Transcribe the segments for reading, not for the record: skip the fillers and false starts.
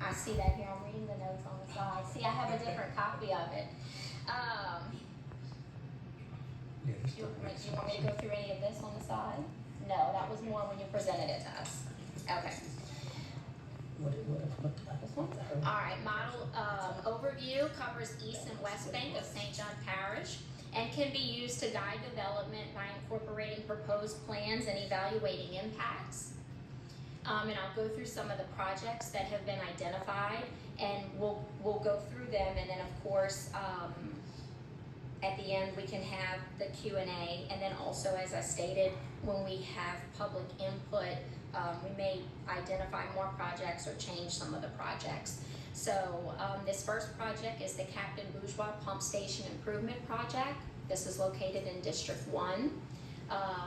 I see that here. I'm reading the notes on the side. See, I have a different copy of it. Yeah, this Do you stuff makes want me to sense. go through any of this on the side? No, that was more when you presented it to us. Okay. This one? All right, model overview covers east and west bank of St. John Parish and can be used to guide development by incorporating proposed plans and evaluating impacts. And I'll go through some of the projects that have been identified, and we'll go through them, and then of course at the end we can have the Q&A, and then also, as I stated, when we have public input, we may identify more projects or change some of the projects. So this first project is the Captain Bourgeois Pump Station Improvement Project. This is located in District 1.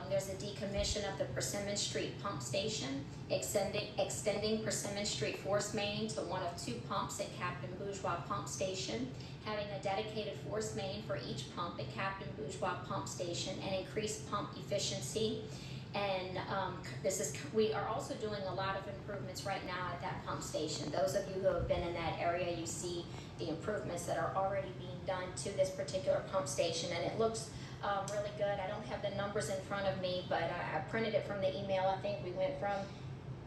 There's a decommission of the Persimmon Street pump station, extending Persimmon Street force main to one of 2 pumps at Captain Bourgeois Pump Station, having a dedicated force main for each pump at Captain Bourgeois Pump Station, and increased pump efficiency. And we are also doing a lot of improvements right now at that pump station. Those of you who have been in that area, you see the improvements that are already being done to this particular pump station, and it looks really good. I don't have the numbers in front of me, but I printed it from the email. I think we went from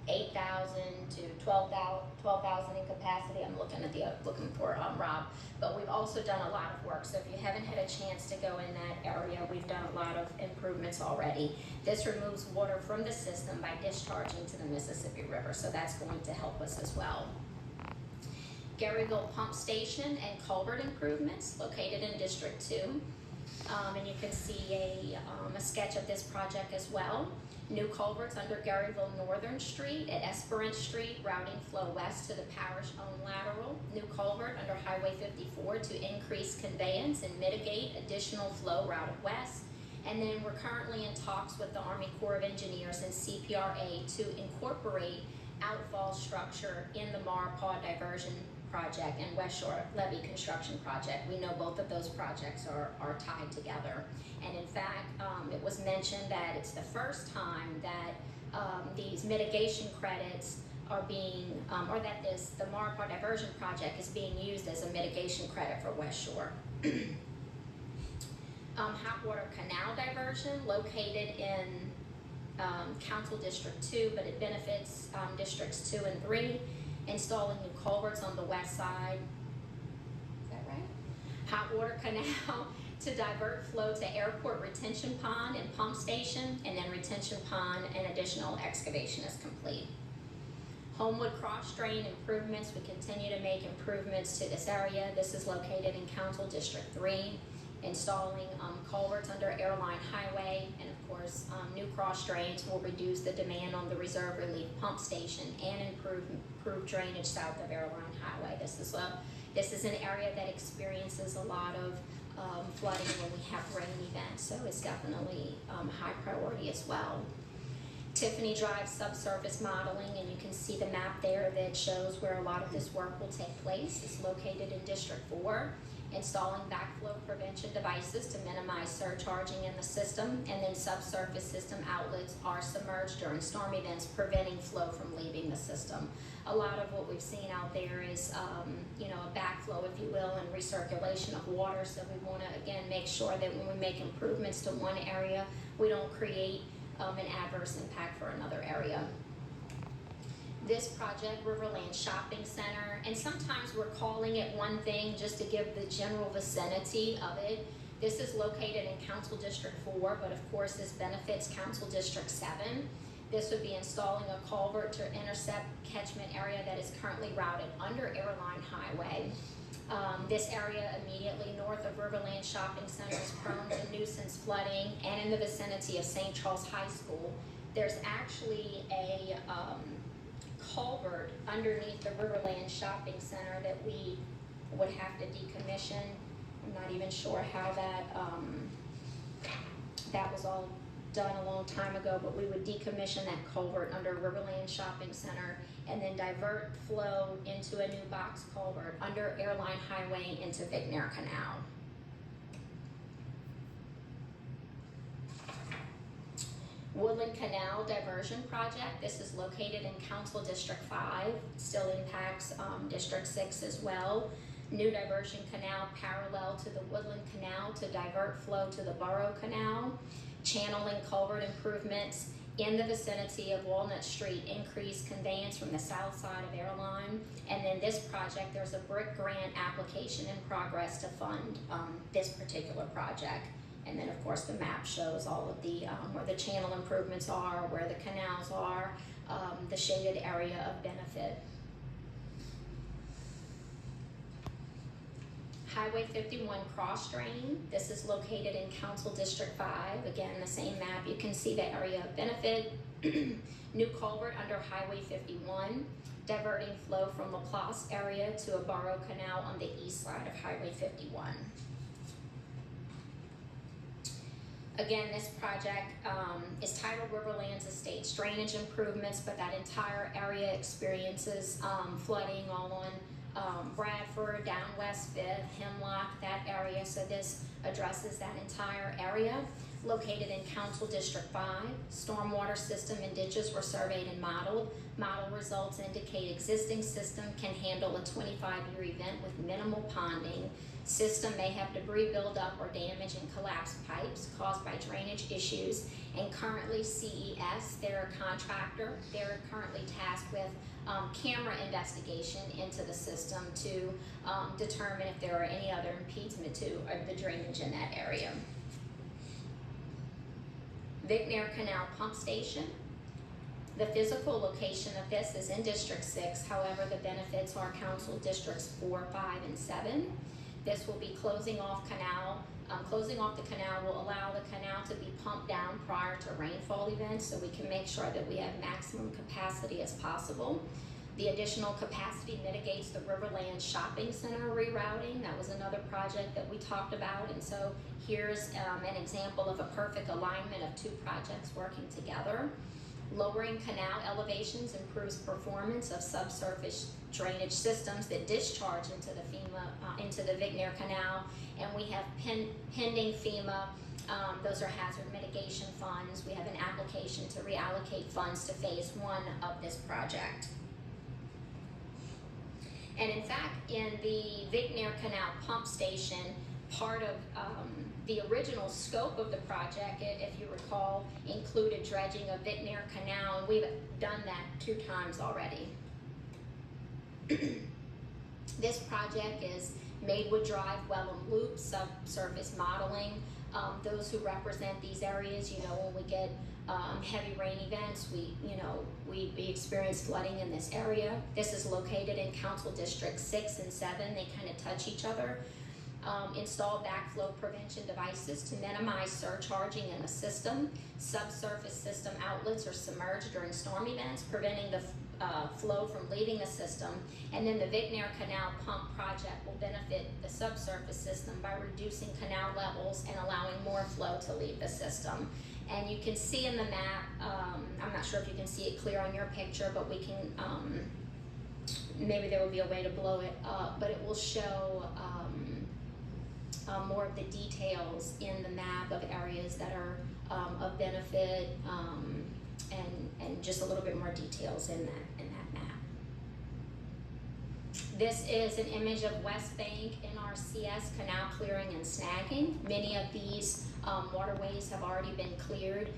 8,000 to 12,000 in capacity. I'm looking for Rob. But we've also done a lot of work. So if you haven't had a chance to go in that area, we've done a lot of improvements already. This removes water from the system by discharging to the Mississippi River. So that's going to help us as well. Garyville Pump Station and culvert improvements located in District 2. And you can see a sketch of this project as well. New culverts under Garyville Northern Street at Esperance Street, routing flow west to the parish-owned lateral. New culvert under Highway 54 to increase conveyance and mitigate additional flow routed west. And then we're currently in talks with the Army Corps of Engineers and CPRA to incorporate outfall structure in the Maurepas diversion project and West Shore levee construction project. We know both of those projects are tied together. And in fact, it was mentioned that it's the first time that these mitigation credits are being, or that the Maurepas diversion project is being used as a mitigation credit for West Shore. Hot water canal diversion located in Council District 2, but it benefits Districts 2 and 3. Installing new culverts on the west side. Is that right? Hot water canal to divert flow to airport retention pond and pump station, and then retention pond and additional excavation is complete. Homewood cross drain improvements. We continue to make improvements to this area. This is located in Council District 3. Installing culverts under Airline Highway, and of course new cross drains will reduce the demand on the reserve relief pump station and improve drainage south of Airline Highway. This is an area that experiences a lot of flooding when we have rain events, so it's definitely high priority as well. Tiffany Drive subsurface modeling, and you can see the map there that shows where a lot of this work will take place. It's located in District 4. Installing backflow prevention devices to minimize surcharging in the system, and then subsurface system outlets are submerged during storm events, preventing flow from leaving the system. A lot of what we've seen out there is, a backflow, if you will, and recirculation of water. So we want to again make sure that when we make improvements to one area, we don't create an adverse impact for another area. This project, Riverland Shopping Center, and sometimes we're calling it one thing just to give the general vicinity of it. This is located in Council District 4, but of course this benefits Council District 7. This would be installing a culvert to intercept catchment area that is currently routed under Airline Highway. This area immediately north of Riverland Shopping Center is prone to nuisance flooding, and in the vicinity of St. Charles High School, there's actually a culvert underneath the Riverland Shopping Center that we would have to decommission. I'm not even sure how that was all done a long time ago, but we would decommission that culvert under Riverland Shopping Center and then divert flow into a new box culvert under Airline Highway into Vigner Canal. Woodland Canal Diversion Project. This is located in Council District 5, still impacts District 6 as well. New diversion canal parallel to the Woodland Canal to divert flow to the Borough Canal. Channeling culvert improvements in the vicinity of Walnut Street, increased conveyance from the south side of Airline. And then this project, there's a BRIC grant application in progress to fund this particular project. And then of course the map shows all of the, where the channel improvements are, where the canals are, the shaded area of benefit. Highway 51 cross drain. This is located in Council District 5. Again, the same map, you can see the area of benefit. New culvert under Highway 51, diverting flow from Laplace area to a Borough Canal on the east side of Highway 51. Again, this project is titled Riverlands Estates Drainage Improvements, but that entire area experiences flooding all on Bradford, down West 5th, Hemlock, that area. So this addresses that entire area. Located in Council District 5, stormwater system and ditches were surveyed and modeled. Model results indicate existing system can handle a 25-year event with minimal ponding. System may have debris buildup or damage and collapsed pipes caused by drainage issues. And currently CES, they're a contractor, they're currently tasked with camera investigation into the system to determine if there are any other impediment to the drainage in that area. Vigner Canal Pump Station. The physical location of this is in District 6, however the benefits are Council Districts 4, 5, and 7. This will be closing off canal. Closing off the canal will allow the canal to be pumped down prior to rainfall events, so we can make sure that we have maximum capacity as possible. The additional capacity mitigates the Riverland Shopping Center rerouting. That was another project that we talked about, and so here's an example of a perfect alignment of two projects working together. Lowering canal elevations improves performance of subsurface drainage systems that discharge into the Vigner Canal, and we have pending FEMA. Those are hazard mitigation funds. We have an application to reallocate funds to phase 1 of this project. And in fact, in the Vigner Canal Pump Station, part of the original scope of the project, if you recall, included dredging of Vigner Canal, and we've done that 2 times already. This project is Maidwood Drive, Wellham Loop, subsurface modeling. Those who represent these areas, you know, when we get heavy rain events, we experience flooding in this area. This is located in Council District 6 and 7. They kind of touch each other. Install backflow prevention devices to minimize surcharging in the system. Subsurface system outlets are submerged during storm events, preventing the flow from leaving the system. And then the Vigner Canal Pump Project will benefit the subsurface system by reducing canal levels and allowing more flow to leave the system. And you can see in the map, I'm not sure if you can see it clear on your picture, but we can, maybe there will be a way to blow it up, but it will show more of the details in the map of areas that are of benefit, and just a little bit more details in that map. This is an image of West Bank NRCS canal clearing and snagging. Many of these waterways have already been cleared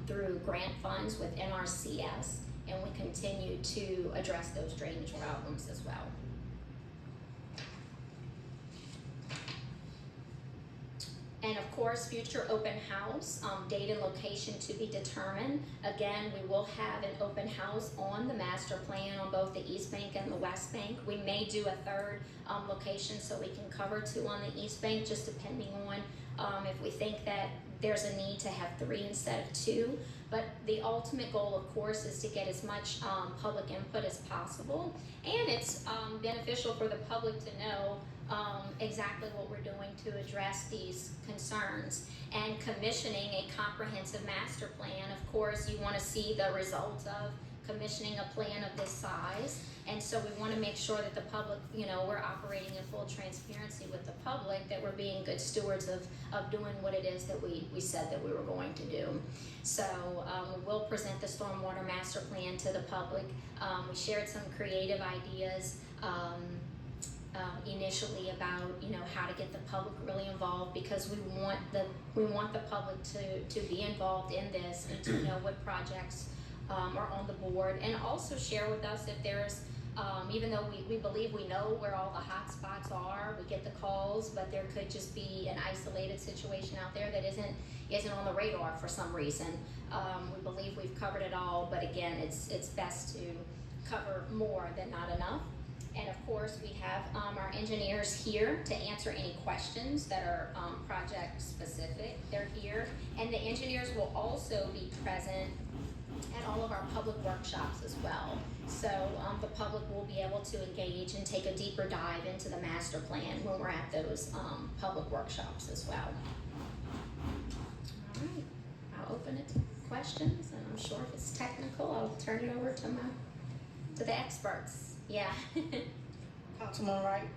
through grant funds with NRCS, and we continue to address those drainage problems as well. And of course, future open house, date and location to be determined. Again, we will have an open house on the master plan on both the East Bank and the West Bank. We may do a third location so we can cover 2 on the East Bank, just depending on if we think that there's a need to have 3 instead of 2. But the ultimate goal, of course, is to get as much public input as possible. And it's beneficial for the public to know exactly what we're doing to address these concerns. And commissioning a comprehensive master plan, of course, you want to see the results of commissioning a plan of this size. And so we want to make sure that the public, we're operating in full transparency with the public, that we're being good stewards of doing what it is that we said that we were going to do. So we'll present the Stormwater Master Plan to the public. We shared some creative ideas initially about how to get the public really involved, because we want the public to be involved in this and to know what projects are on the board, and also share with us if there's even though we believe we know where all the hot spots are, we get the calls, but there could just be an isolated situation out there that isn't on the radar for some reason. We believe we've covered it all, but again, it's best to cover more than not enough. And of course, we have our engineers here to answer any questions that are project specific. They're here, and the engineers will also be present at all of our public workshops as well. So the public will be able to engage and take a deeper dive into the master plan when we're at those public workshops as well. All right, I'll open it to questions, and I'm sure if it's technical, I'll turn it over to the experts. Yeah. Councilman Wright.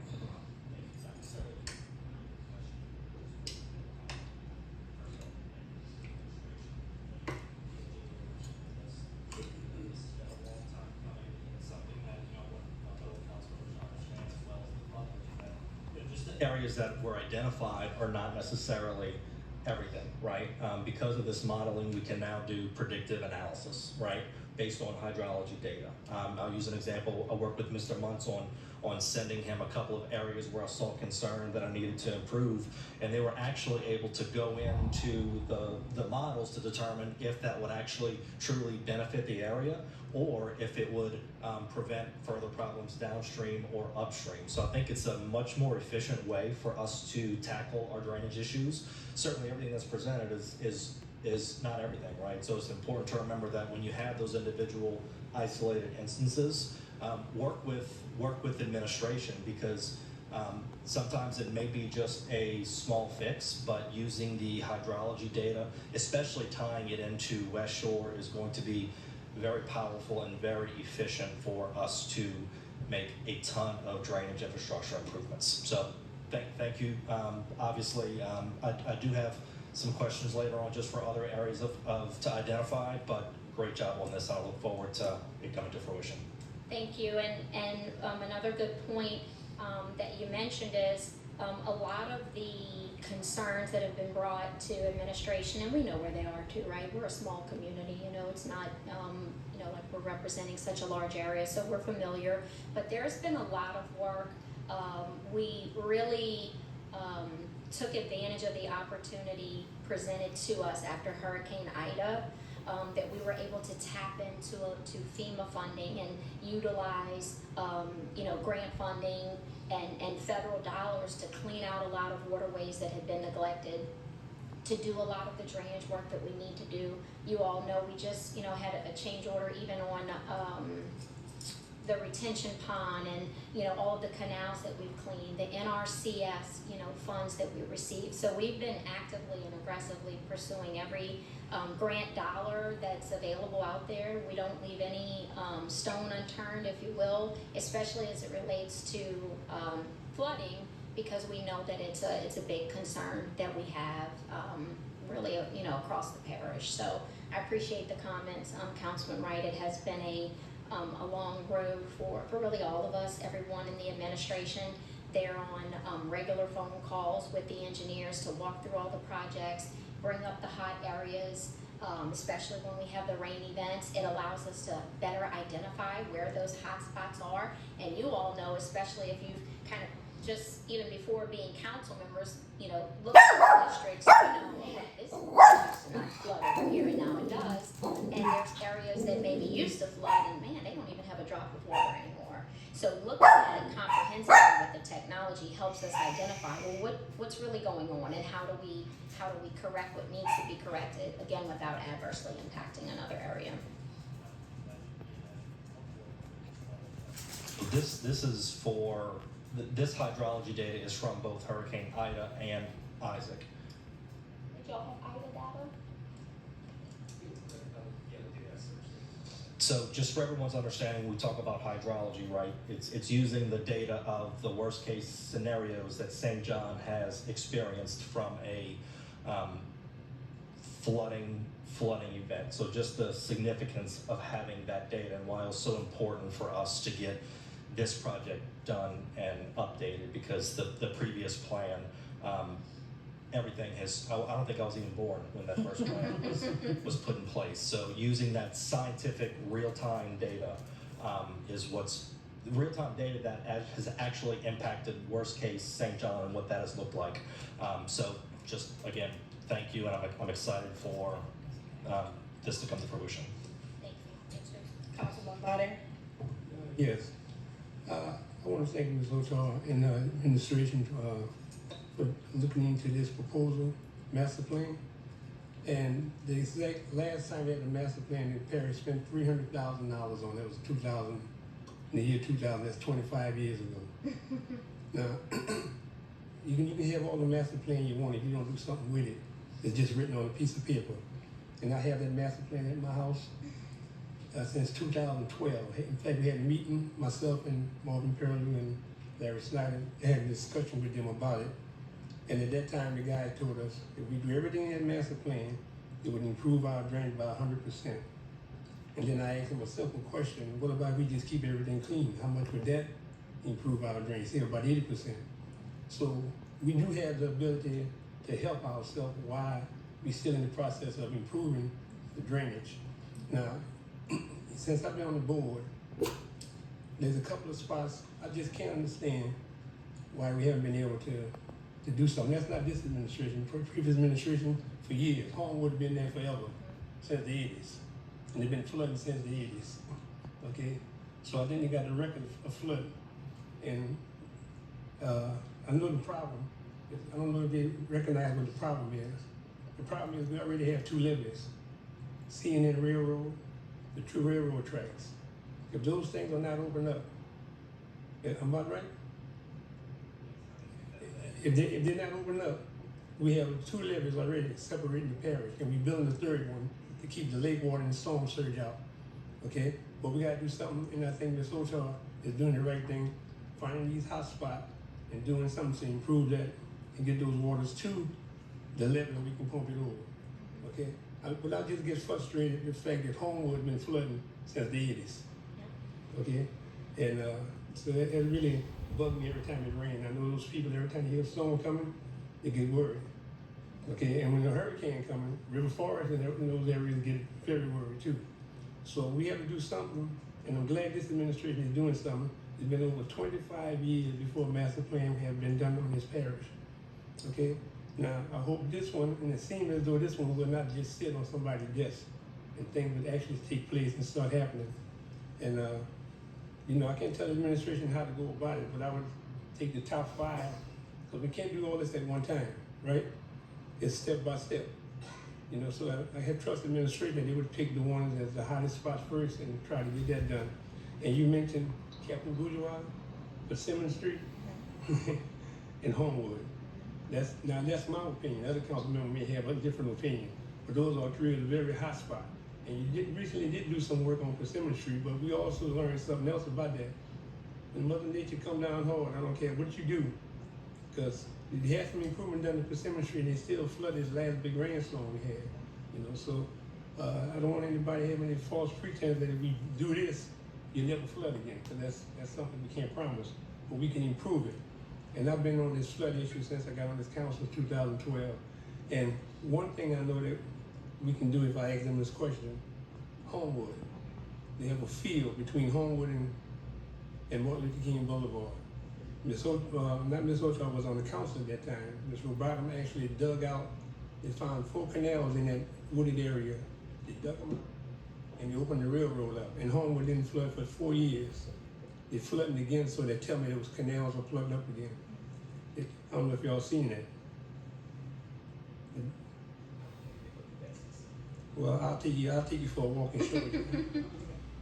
Areas that were identified are not necessarily everything, right? Because of this modeling, we can now do predictive analysis, right? Based on hydrology data. I'll use an example. I worked with Mr. Muntz on sending him a couple of areas where I saw concern that I needed to improve, and they were actually able to go into the models to determine if that would actually truly benefit the area, or if it would prevent further problems downstream or upstream. So I think it's a much more efficient way for us to tackle our drainage issues. Certainly everything that's presented is not everything, right? So it's important to remember that when you have those individual isolated instances, work with administration, because sometimes it may be just a small fix, but using the hydrology data, especially tying it into West Shore, is going to be very powerful and very efficient for us to make a ton of drainage infrastructure improvements. So thank you. Obviously, I do have some questions later on just for other areas to identify, but great job on this. I look forward to it coming to fruition. Thank you. And another good point that you mentioned is a lot of the concerns that have been brought to administration, and we know where they are too, right? We're a small community, it's not, like we're representing such a large area, so we're familiar, but there's been a lot of work. We really took advantage of the opportunity presented to us after Hurricane Ida, that we were able to tap into FEMA funding and utilize, grant funding and federal dollars to clean out a lot of waterways that had been neglected, to do a lot of the drainage work that we need to do. You all know we just, had a change order even on the retention pond and, all of the canals that we've cleaned, the NRCS, funds that we received. So we've been actively and aggressively pursuing every grant dollar that's available out there. We don't leave any stone unturned, if you will, especially as it relates to flooding, because we know that it's a big concern that we have really, across the parish. So I appreciate the comments, Councilman Wright. It has been a long road for really all of us, everyone in the administration. They're on regular phone calls with the engineers to walk through all the projects, bring up the hot areas, especially when we have the rain events. It allows us to better identify where those hot spots are. And you all know, especially if you've kind of just even before being council members, look at the districts, this used to not flood over here, and now it does. And there's areas that maybe used to flood, and man, they don't even have a drop of water anymore. So looking at it comprehensively with the technology helps us identify, well, what's really going on, and how do we correct what needs to be corrected, again, without adversely impacting another area. This hydrology data is from both Hurricane Ida and Isaac. Did y'all have Ida data? So just for everyone's understanding, we talk about hydrology, right? It's using the data of the worst case scenarios that St. John has experienced from a flooding event. So just the significance of having that data and why it was so important for us to get this project done and updated, because the previous plan, everything has, I don't think I was even born when that first plan was put in place. So using that scientific real-time data is what's, real-time data that has actually impacted worst case St. John and what that has looked like. So just, again, thank you, and I'm excited for this to come to fruition. Thank you. Councilman Biden. Yes. I want to thank Ms. Ochoa and the administration for looking into this proposal, master plan. And the exact last time we had the master plan in Paris spent $300,000 on it. It was 2000, in the year 2000, that's 25 years ago. Now, you can have all the master plan you want if you don't do something with it. It's just written on a piece of paper. And I have that master plan at my house since 2012. In fact, we had a meeting, myself and Marvin Perlew and Larry Snyder had a discussion with them about it. And at that time, the guy told us if we do everything in that master plan, it would improve our drainage by 100%. And then I asked him a simple question: what about if we just keep everything clean? How much would that improve our drainage? Say about 80%. So we do have the ability to help ourselves while we're still in the process of improving the drainage. Now, since I've been on the board, there's a couple of spots I just can't understand why we haven't been able to do something. That's not this administration. Previous administration, for years. Homewood has been there forever, since the 80s. And they've been flooding since the 80s. Okay? So I think they got a record of flooding. And I know the problem. I don't know if they recognize what the problem is. The problem is we already have two levees. CNN Railroad, the two railroad tracks. If those things are not opened up, am I right? If they're not opened up, we have two levees already separating the parish, and we're building the third one to keep the lake water and the storm surge out. Okay? But we gotta do something, and I think Ms. Ochoa is doing the right thing, finding these hot spots and doing something to improve that and get those waters to the level we can pump it over. Okay? But I just get frustrated with the fact that Homewood has been flooding since the 80s. Okay? And so that really bugged me every time it rained. I know those people, every time they hear a storm coming, they get worried. Okay? And when the hurricane coming, River Forest and those areas get very worried too. So we have to do something, and I'm glad this administration is doing something. It's been over 25 years before a master plan have been done on this parish. Okay? Now, I hope this one, and it seems as though this one will not just sit on somebody's desk, and things would actually take place and start happening. And, you know, I can't tell the administration how to go about it, but I would take the top 5, because we can't do all this at one time, right? It's step by step. You know, so I have trust the administration that they would pick the ones as the hottest spots first and try to get that done. And you mentioned Captain Bourgeois, Persimmon Street, and Homewood. That's my opinion. Other council members may have a different opinion, but those are 3 of the very hot spots. And you recently did do some work on Persimmon Street, but we also learned something else about that. When Mother Nature come down hard, I don't care what you do, because they had some improvement done to Persimmon Street, and they still flooded this last big rainstorm we had. You know, so I don't want anybody having any false pretense that if we do this, you'll never flood again, because that's something we can't promise, but we can improve it. And I've been on this flood issue since I got on this council in 2012. And one thing I know that we can do if I ask them this question, Homewood. They have a field between Homewood and Martin Luther King Boulevard. Not Ms. Ochoa was on the council at that time. Ms. Robotham actually dug out, they found 4 canals in that wooded area. They dug them up and they opened the railroad up. And Homewood didn't flood for 4 years. They flooded again, so they tell me those canals were plugged up again. I don't know if y'all seen that. Well, I'll take you for a walk and show you.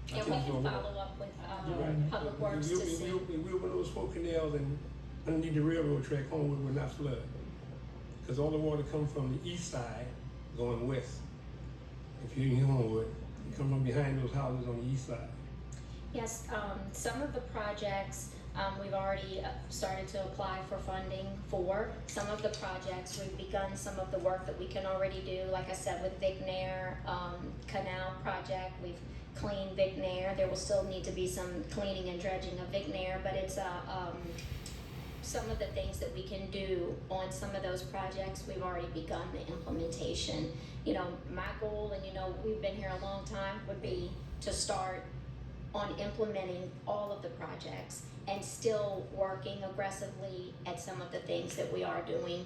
Yeah, we can follow up with Public Works to see. We opened those 4 canals, and underneath the railroad track, Homewood will not flood. Because all the water comes from the east side going west. If you're in Homewood, come from behind those houses on the east side. Yes, some of the projects, we've already started to apply for funding for. Some of the projects, we've begun some of the work that we can already do, like I said, with Vic Nair, Canal Project, we've cleaned Vic Nair. There will still need to be some cleaning and dredging of Vic Nair, but it's some of the things that we can do on some of those projects, we've already begun the implementation. You know, my goal, and you know, we've been here a long time, would be to start on implementing all of the projects and still working aggressively at some of the things that we are doing.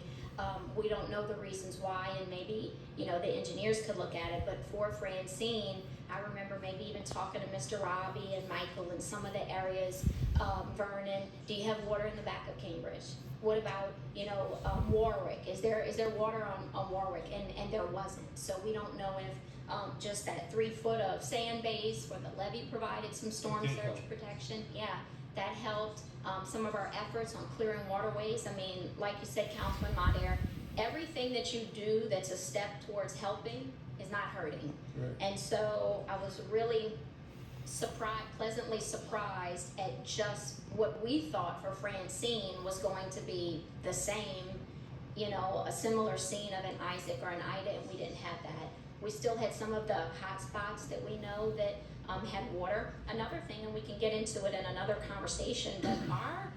We don't know the reasons why, and maybe, you know, the engineers could look at it, but for Francine, I remember maybe even talking to Mr. Robbie and Michael in some of the areas, Vernon, do you have water in the back of Cambridge? What about, you know, Warwick? Is there water on Warwick? And there wasn't. So we don't know if just that 3 foot of sand base where the levee provided some storm surge protection. Yeah, that helped. Some of our efforts on clearing waterways. I mean, like you said, Councilman Madair, everything that you do that's a step towards helping is not hurting. Right. And so I was really pleasantly surprised at just what we thought for Francine was going to be the same, you know, a similar scene of an Isaac or an Ida, and we didn't have that. We still had some of the hot spots that we know that had water. Another thing, and we can get into it in another conversation, but our,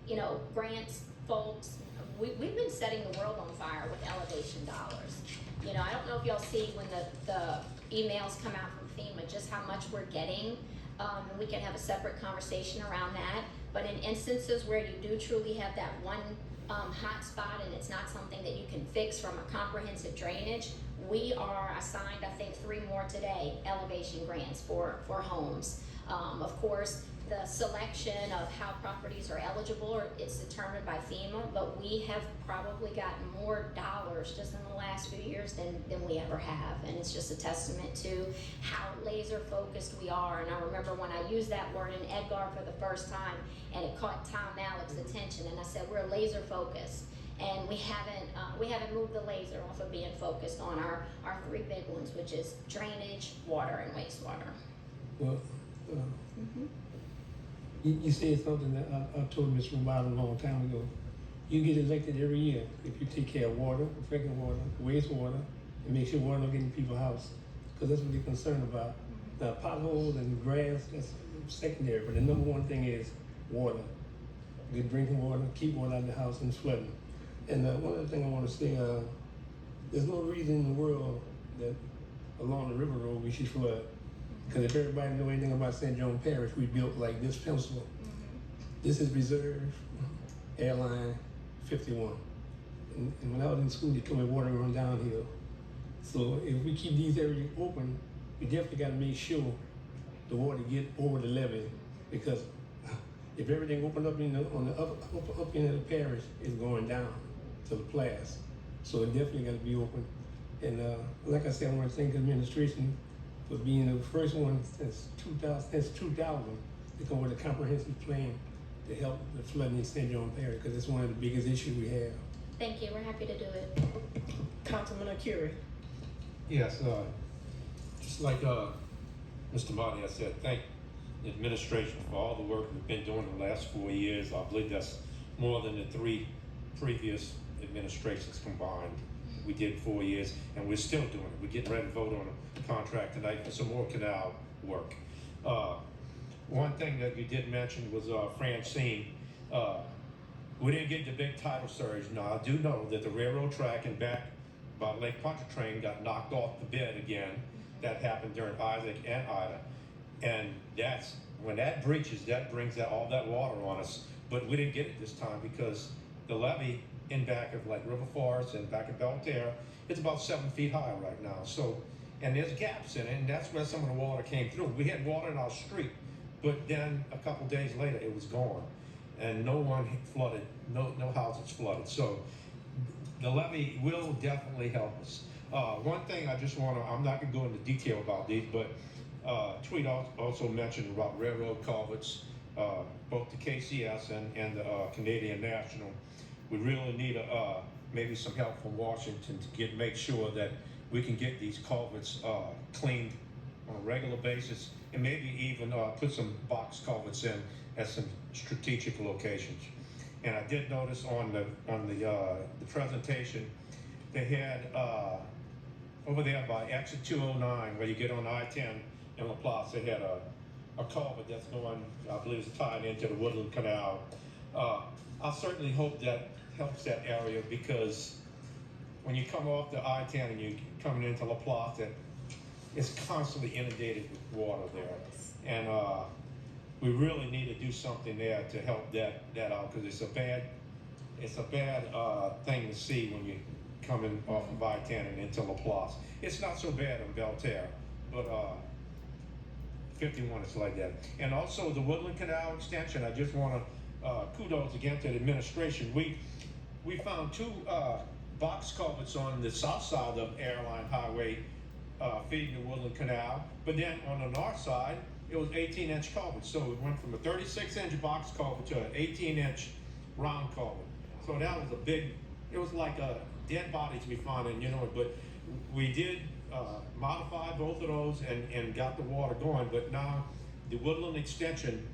you know, grants folks, we've been setting the world on fire with elevation dollars. You know, I don't know if y'all see when the emails come out from FEMA, just how much we're getting. And we can have a separate conversation around that. But in instances where you do truly have that one hot spot and it's not something that you can fix from a comprehensive drainage, we are assigned, I think, 3 more today, elevation grants for homes. Of course, the selection of how properties are eligible, it's determined by FEMA, but we have probably gotten more dollars just in the last few years than we ever have. And it's just a testament to how laser focused we are. And I remember when I used that word in Edgar for the first time, and it caught Tom Malik's attention, and I said, we're laser focused. And we haven't moved the laser off of being focused on our 3 big ones, which is drainage, water, and wastewater. Well, you said something that I told Mr. Romano a long time ago. You get elected every year if you take care of water, drinking water, wastewater, and make sure water don't get in people's house, because that's what they're concerned about. Now, potholes and grass, that's secondary, but the number one thing is water. Good drinking water, keep water out of the house, and flooding. And one other thing I want to say, there's no reason in the world that along the river road we should flood. Because if everybody know anything about St. John Parish, we built like this pencil. This is Reserve Airline 51. And when I was in school, they told me water run downhill. So if we keep these areas open, we definitely got to make sure the water get over the levee, because if everything opened up on the up end of the parish, it's going down to the Place. So it definitely got to be open. And like I said, I want to thank the administration for being the first one since 2000 to come with a comprehensive plan to help the flooding in St. John Parish, because it's one of the biggest issues we have. Thank you, we're happy to do it. Councilman Akiri. Yes, just like Mr. Marty, I said, thank the administration for all the work we've been doing the last 4 years. I believe that's more than the 3 previous administrations combined. We did 4 years, and we're still doing it. We're getting ready to vote on a contract tonight for some more canal work. One thing that you did mention was Francine. We didn't get the big tidal surge. Now, I do know that the railroad track and back by Lake Pontchartrain got knocked off the bed again. That happened during Isaac and Ida. And that's, when that breaches, that brings all that water on us. But we didn't get it this time because the levee in back of like River Forest and back of Belterra, it's about 7 feet high right now. So, and there's gaps in it, and that's where some of the water came through. We had water in our street, but then a couple days later it was gone. And no one flooded, no houses flooded. So the levee will definitely help us. One thing I just want to, I'm not going to go into detail about these, but Tweet also mentioned about railroad culverts, both the KCS and the Canadian National. We really need maybe some help from Washington to make sure that we can get these culverts cleaned on a regular basis, and maybe even put some box culverts in at some strategic locations. And I did notice on the presentation, they had over there by exit 209, where you get on I-10 in LaPlace, they had a culvert that's going, I believe it's tied into the Woodland Canal. I certainly hope that helps that area, because when you come off the I-10 and you're coming into LaPlace, it's constantly inundated with water there. And we really need to do something there to help that out, because it's a bad thing to see when you coming off of I-10 and into LaPlace. It's not so bad in Belterre, but 51 is like that. And also the Woodland Canal extension, I just want to kudos again to the administration. We found 2 box culverts on the south side of Airline Highway feeding the Woodland Canal, but then on the north side, it was 18-inch culvert. So it went from a 36-inch box culvert to an 18-inch round culvert. So that was a big, it was like dead bodies we found in, but we did modify both of those and got the water going. But now the Woodland extension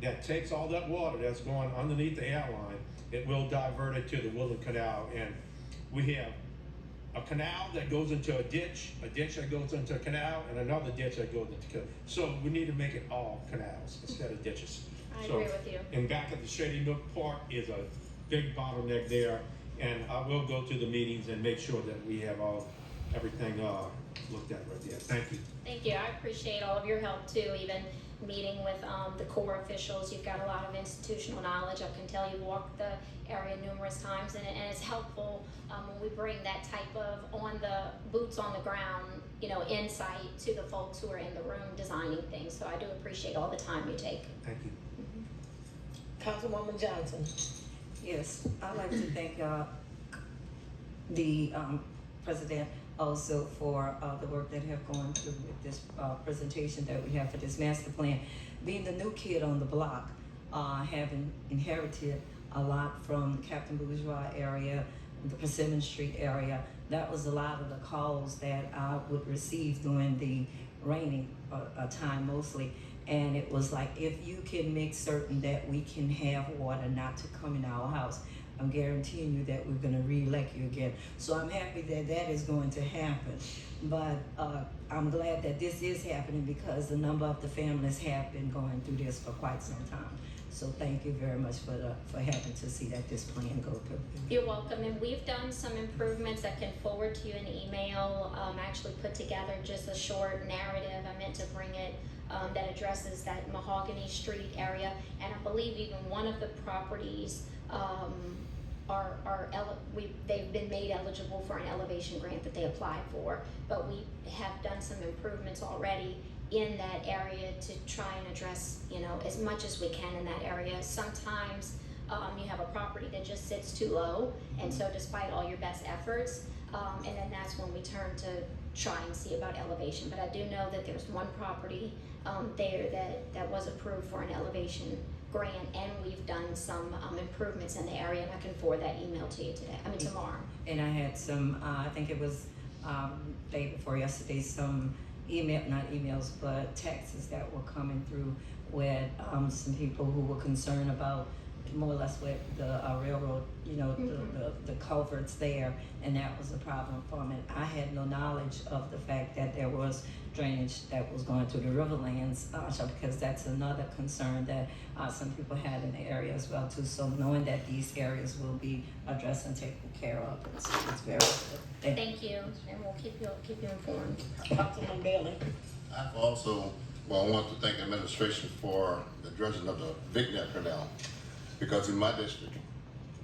that takes all that water that's going underneath the airline, it will divert it to the Woodland Canal. And we have a canal that goes into a ditch that goes into a canal, and another ditch that goes into a canal. So we need to make it all canals instead of ditches. I agree with you. In back of the Shady Nook Park is a big bottleneck there, and I will go to the meetings and make sure that we have everything looked at right there. Thank you. Thank you. I appreciate all of your help too, even meeting with the Corps officials. You've got a lot of institutional knowledge. I can tell you walked the area numerous times, and it's helpful when we bring that type of boots on the ground, insight to the folks who are in the room designing things. So I do appreciate all the time you take. Thank you. Councilwoman Johnson. Yes, I'd like to thank the President also for the work that have gone through with this presentation that we have for this master plan. Being the new kid on the block, having inherited a lot from the Captain Bourgeois area, the Persimmon Street area, that was a lot of the calls that I would receive during the rainy time mostly. And it was like, if you can make certain that we can have water not to come in our house, I'm guaranteeing you that we're gonna re-elect you again. So I'm happy that that is going to happen. But I'm glad that this is happening, because a number of the families have been going through this for quite some time. So thank you very much for having to see that this plan go through. You're welcome, and we've done some improvements that can forward to you in email. Actually put together just a short narrative. I meant to bring it that addresses that Mahogany Street area, and I believe even one of the properties they've been made eligible for an elevation grant that they applied for, but we have done some improvements already in that area to try and address, as much as we can in that area. Sometimes you have a property that just sits too low, and so despite all your best efforts, and then that's when we turn to try and see about elevation. But I do know that there's one property there that was approved for an elevation grant, and we've done some improvements in the area, and I can forward that email to you tomorrow. And I had some, I think it was day before yesterday, some not emails, but texts that were coming through with some people who were concerned about more or less with the railroad, the culverts there, and that was a problem for me. I had no knowledge of the fact that there was drainage that was going to the riverlands, because that's another concern that some people had in the area as well too. So knowing that these areas will be addressed and taken care of, it's very good. Thank you, and we'll keep you informed. Councilman Bailey. I want to thank the administration for the dredging of the Vignet Canal, because in my district,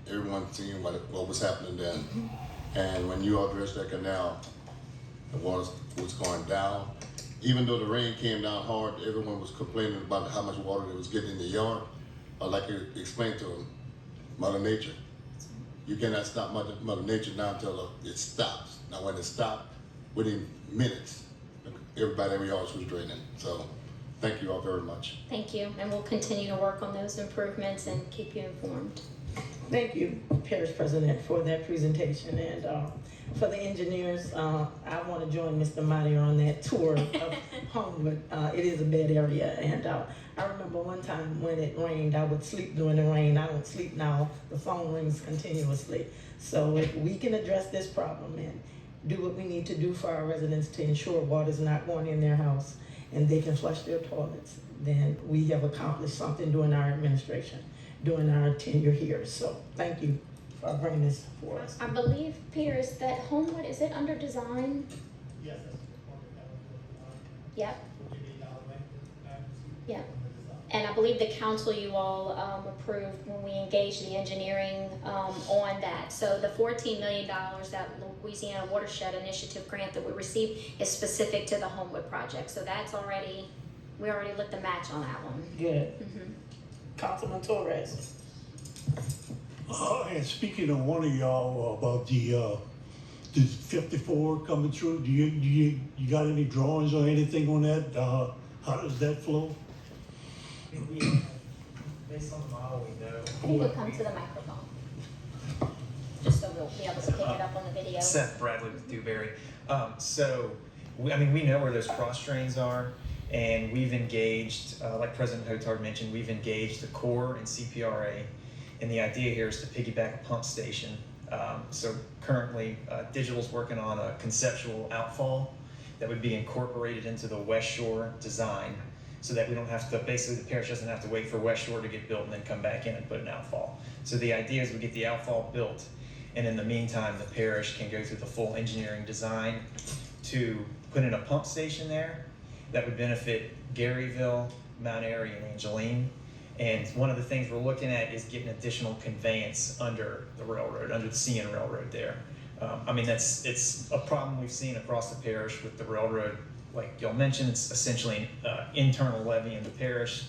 everyone seen what was happening then. And when you all dredged that canal, the water was going down. Even though the rain came down hard, everyone was complaining about how much water they was getting in the yard. Like you explained to them, Mother Nature. You cannot stop Mother Nature now until it stops. Now when it stopped, within minutes, every yard was draining. So thank you all very much. Thank you, and we'll continue to work on those improvements and keep you informed. Thank you, Parish President, for that presentation. And for the engineers, I want to join Mr. Mario on that tour of Homewood. It is a bad area, and I remember one time when it rained, I would sleep during the rain. I don't sleep now. The phone rings continuously. So if we can address this problem and do what we need to do for our residents to ensure water's not going in their house and they can flush their toilets, then we have accomplished something during our administration, during our tenure here. So thank you for bringing this for us. I believe, Peter, is that Homewood, is it under design? Yes, Yep. Yep. And I believe the council, you all approved when we engaged the engineering on that. So the $14 million that Louisiana Watershed Initiative grant that we received is specific to the Homewood project. So that's already, we already lit the match on that one. Good. Councilman Torres. And speaking of one of y'all about the 54 coming through, do you got any drawings or anything on that? How does that flow? Based on the model, we know. If you could come to the microphone, just so we'll be able to pick it up on the video. Seth Bradley with Dewberry. We know where those cross drains are, and we've engaged, like President Hotard mentioned, we've engaged the Corps and CPRA, and the idea here is to piggyback a pump station. So currently, Digital's working on a conceptual outfall that would be incorporated into the West Shore design, so that we don't have to, basically the parish doesn't have to wait for West Shore to get built and then come back in and put an outfall. So the idea is we get the outfall built, and in the meantime, the parish can go through the full engineering design to put in a pump station there that would benefit Garyville, Mount Airy, and Angeline. And one of the things we're looking at is getting additional conveyance under the railroad, under the CN Railroad there. It's a problem we've seen across the parish with the railroad. Like y'all mentioned, it's essentially an internal levy in the parish.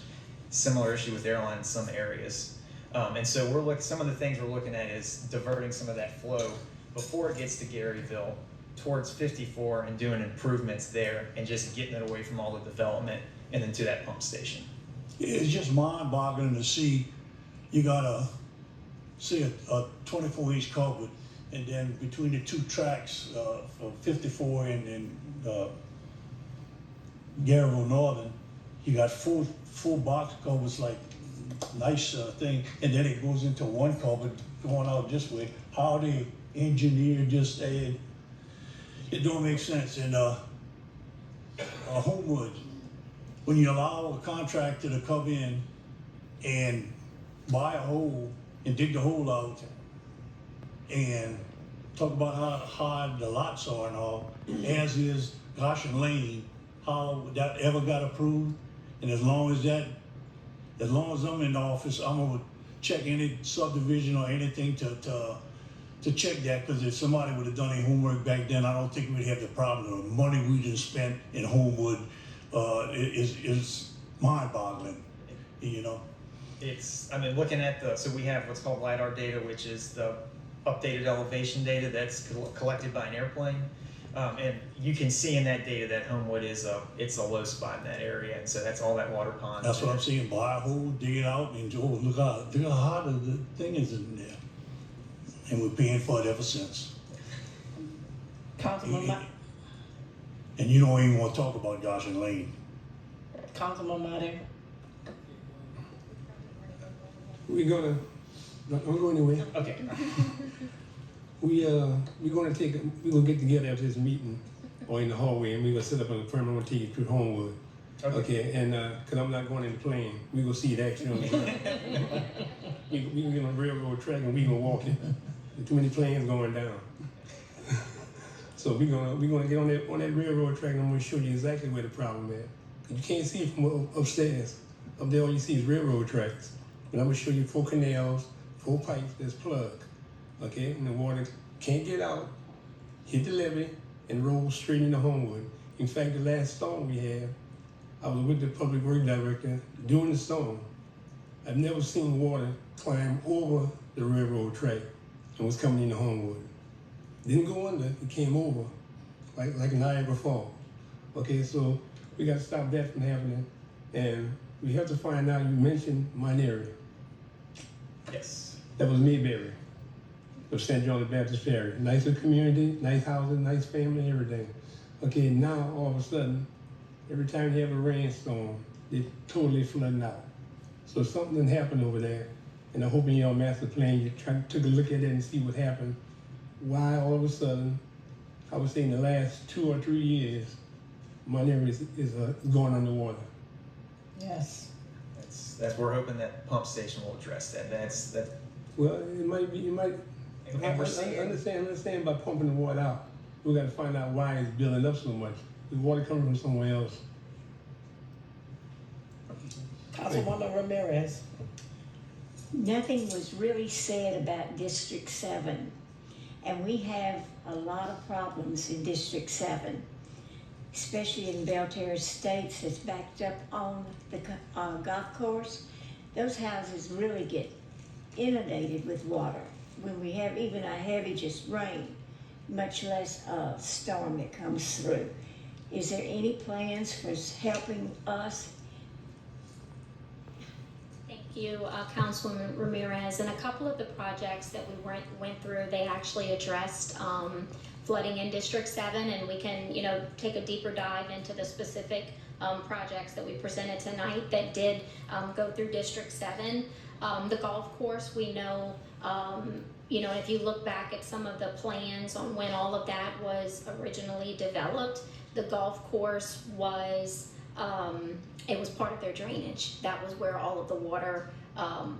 Similar issue with airline in some areas. And so some of the things we're looking at is diverting some of that flow before it gets to Garyville towards 54 and doing improvements there and just getting it away from all the development and then to that pump station. It's just mind-boggling to see you got a 24-inch culvert, and then between the two tracks, 54 and Garyville Northern, you got full box culverts, like nice thing, and then it goes into one culvert going out this way. How they engineer just it don't make sense. And Homewood, when you allow a contractor to come in and buy a hole and dig the hole out and talk about how high the lots are and all, as is Goshen Lane, how that ever got approved. And as long as I'm in the office, I'm gonna check any subdivision or anything to check that, because if somebody would have done any homework back then, I don't think we'd have the problem. The money we just spent in Homewood is mind-boggling, you know. Looking at so we have what's called LiDAR data, which is the updated elevation data that's collected by an airplane. And you can see in that data that Homewood it's a low spot in that area, and so that's all that water pond. That's what I'm saying. Buy a hole, dig it out, and look how hot the thing is in there. And we're paying for it ever since. Councilman And you don't even want to talk about Goshen Lane. Matter. We're gonna, don't go anywhere. Okay. We're gonna get together after this meeting or in the hallway, and we're gonna set up an appointment. I'm gonna take you through Homewood. Okay, and cause I'm not going in the plane. We gonna see it actually on the ground. We can get on a railroad track and we gonna walk it. There's too many planes going down. So we're gonna get on that railroad track, and I'm gonna show you exactly where the problem is. You can't see it from upstairs. Up there, all you see is railroad tracks. But I'm gonna show you 4 canals, 4 pipes that's plugged. Okay, and the water can't get out, hit the levee, and roll straight into Homewood. In fact, the last storm we had, I was with the public works director during the storm. I've never seen water climb over the railroad track and was coming into Homewood. Didn't go under, it came over, like Niagara Falls. Okay, so we got to stop that from happening. And we have to find out, you mentioned Mount Airy. Yes. That was Mayberry. of St. John the Baptist area. Nicer community, nice houses, nice family, everything. Okay, now all of a sudden, every time you have a rainstorm, they totally flooding out. So something happened over there, and I hope in your master plan you took a look at it and see what happened. Why all of a sudden, I would say in the last 2 or 3 years, my area is going underwater. Yes. That's we're hoping that pump station will address that. That Well, it might be, and we're seeing understand by pumping the water out. We got to find out why it's building up so much. The water coming from somewhere else. Councilwoman Ramirez. Nothing was really said about District 7, and we have a lot of problems in District 7, especially in Belterra Estates that's backed up on the golf course. Those houses really get inundated with water when we have even a heavy just rain, much less a storm that comes through. Is there any plans for helping us? Thank you, Councilwoman Ramirez. And a couple of the projects that we went through, they actually addressed flooding in District 7, and we can, take a deeper dive into the specific projects that we presented tonight that did go through District 7. The golf course, we know, if you look back at some of the plans on when all of that was originally developed, the golf course was, it was part of their drainage. That was where all of the water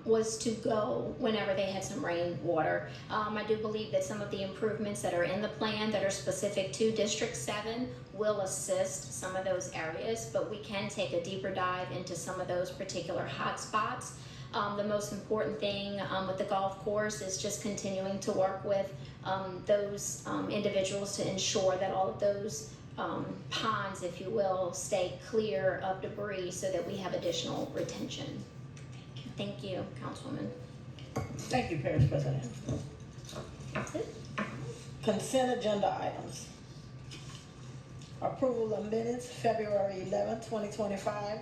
was to go whenever they had some rainwater. I do believe that some of the improvements that are in the plan that are specific to District 7 will assist some of those areas, but we can take a deeper dive into some of those particular hot spots. The most important thing with the golf course is just continuing to work with those individuals to ensure that all of those ponds, if you will, stay clear of debris so that we have additional retention. Thank you, Councilwoman. Thank you, Parish President. That's it. Consent agenda items. Approval of minutes, February 11, 2025.